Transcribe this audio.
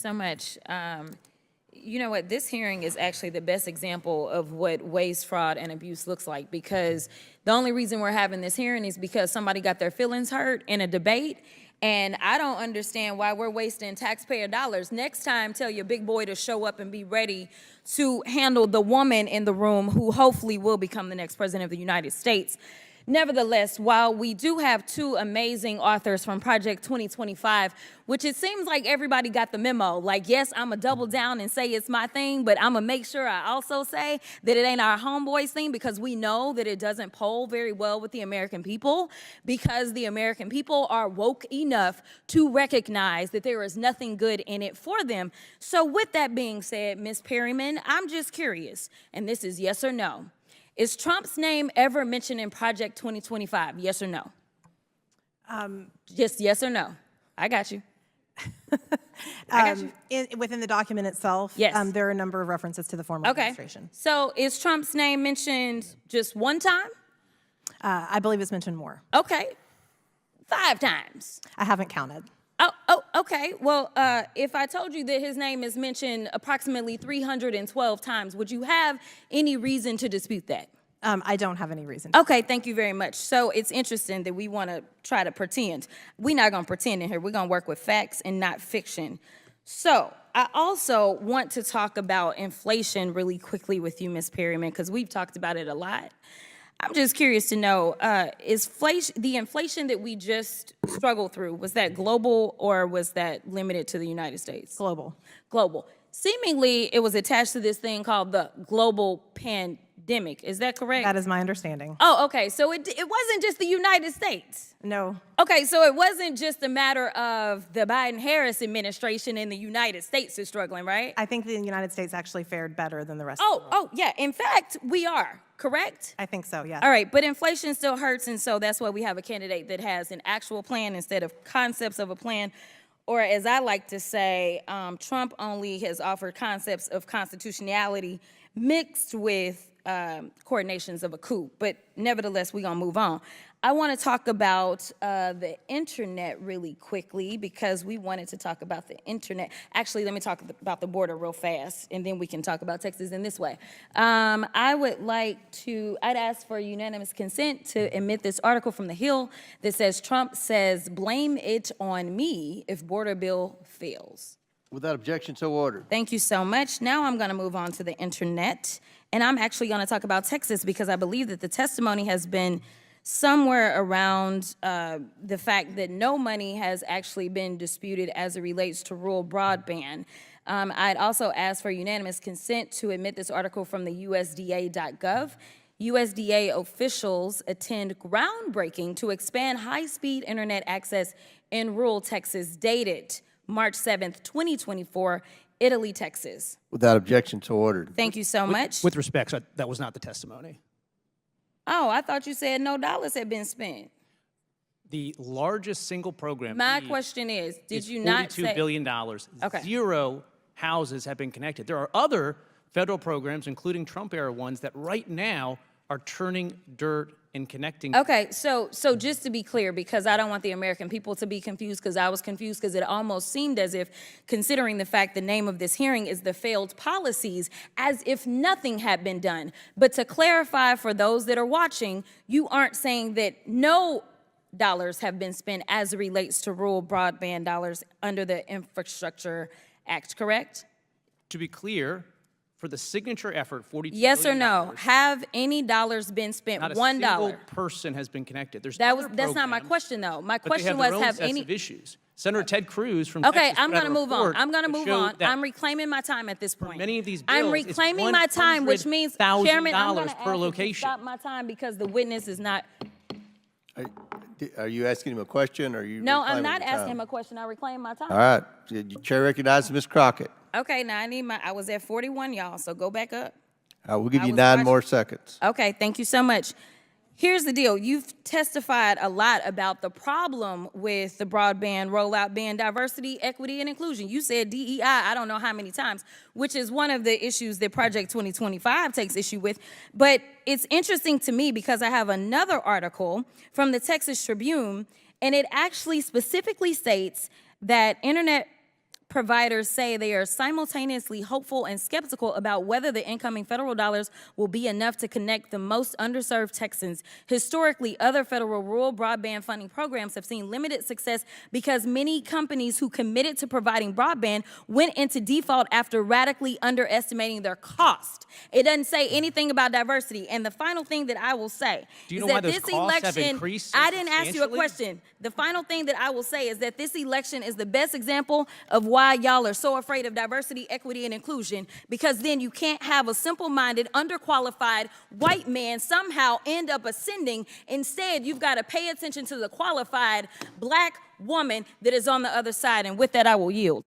So much. You know what? This hearing is actually the best example of what waste, fraud, and abuse looks like, because the only reason we're having this hearing is because somebody got their feelings hurt in a debate. And I don't understand why we're wasting taxpayer dollars. Next time, tell your big boy to show up and be ready to handle the woman in the room who hopefully will become the next president of the United States. Nevertheless, while we do have two amazing authors from Project 2025, which it seems like everybody got the memo, like, yes, I'm going to double down and say it's my thing, but I'm going to make sure I also say that it ain't our homeboys thing, because we know that it doesn't poll very well with the American people, because the American people are woke enough to recognize that there is nothing good in it for them. So with that being said, Ms. Perryman, I'm just curious, and this is yes or no. Is Trump's name ever mentioned in Project 2025? Yes or no? Just yes or no. I got you. I got you. Within the document itself, yes. There are a number of references to the former administration. So is Trump's name mentioned just one time? I believe it's mentioned more. Okay. 5 times. I haven't counted. Oh, okay. Well, if I told you that his name is mentioned approximately 312 times, would you have any reason to dispute that? I don't have any reason. Okay, thank you very much. So it's interesting that we want to try to pretend. We're not going to pretend in here. We're going to work with facts and not fiction. So I also want to talk about inflation really quickly with you, Ms. Perryman, because we've talked about it a lot. I'm just curious to know, is the inflation that we just struggled through, was that global or was that limited to the United States? Global. Global. Seemingly, it was attached to this thing called the global pandemic. Is that correct? That is my understanding. Oh, okay. So it wasn't just the United States. No. Okay, so it wasn't just a matter of the Biden-Harris administration and the United States is struggling, right? I think the United States actually fared better than the rest of the world. Oh, yeah. In fact, we are. Correct? I think so, yeah. All right, but inflation still hurts, and so that's why we have a candidate that has an actual plan instead of concepts of a plan. Or as I like to say, Trump only has offered concepts of constitutionality mixed with coordinations of a coup. But nevertheless, we're going to move on. I want to talk about the internet really quickly, because we wanted to talk about the internet. Actually, let me talk about the border real fast, and then we can talk about Texas in this way. I'd ask for unanimous consent to emit this article from The Hill that says, Trump says, blame it on me if border bill fails. Without objection, so ordered. Thank you so much. Now I'm going to move on to the internet, and I'm actually going to talk about Texas, because I believe that the testimony has been somewhere around the fact that no money has actually been disputed as it relates to rural broadband. I'd also ask for unanimous consent to admit this article from the USDA.gov. USDA officials attend groundbreaking to expand high-speed internet access in rural Texas, dated March 7th, 2024, Italy, Texas. Without objection, so ordered. Thank you so much. With respect, that was not the testimony. Oh, I thought you said no dollars had been spent. The largest single program. My question is, did you not say? $42 billion. Okay. 0 houses have been connected. There are other federal programs, including Trump-era ones, that right now are turning dirt and connecting. Okay, so just to be clear, because I don't want the American people to be confused, because I was confused, because it almost seemed as if, considering the fact the name of this hearing is the failed policies, as if nothing had been done. But to clarify for those that are watching, you aren't saying that no dollars have been spent as it relates to rural broadband dollars under the Infrastructure Act, correct? To be clear, for the signature effort, $42 yes billion. Yes or no? Have any dollars been spent? Not a $1. single person has been connected. There's that's not my question, though. My question was, have any issues. Senator Ted Cruz from okay, Texas I'm going to move on. I'm going to move on. I'm reclaiming my time at this point. Many of these bills, I'm reclaiming my time, which means, Chairman, I'm going to per location. Stop my time, because the witness is not. Are you asking him a question, or are you? No, I'm not asking him a question. I reclaim my time. All right. Chair recognizes Ms. Crockett. Okay, now I was at 41, y'all, so go back up. We'll give you 9 more seconds. Okay, thank you so much. Here's the deal. You've testified a lot about the problem with the broadband rollout being diversity, equity, and inclusion. You said DEI, I don't know how many times, which is one of the issues that Project 2025 takes issue with. But it's interesting to me, because I have another article from the Texas Tribune, and it actually specifically states that internet providers say they are simultaneously hopeful and skeptical about whether the incoming federal dollars will be enough to connect the most underserved Texans. Historically, other federal rural broadband funding programs have seen limited success because many companies who committed to providing broadband went into default after radically underestimating their cost. It doesn't say anything about diversity. And the final thing that I will say Do you know is why that those this costs have election, increased I didn't ask you a substantially? question. The final thing that I will say is that this election is the best example of why y'all are so afraid of diversity, equity, and inclusion, because then you can't have a simple-minded, underqualified white man somehow end up ascending. Instead, you've got to pay attention to the qualified black woman that is on the other side. And with that, I will yield.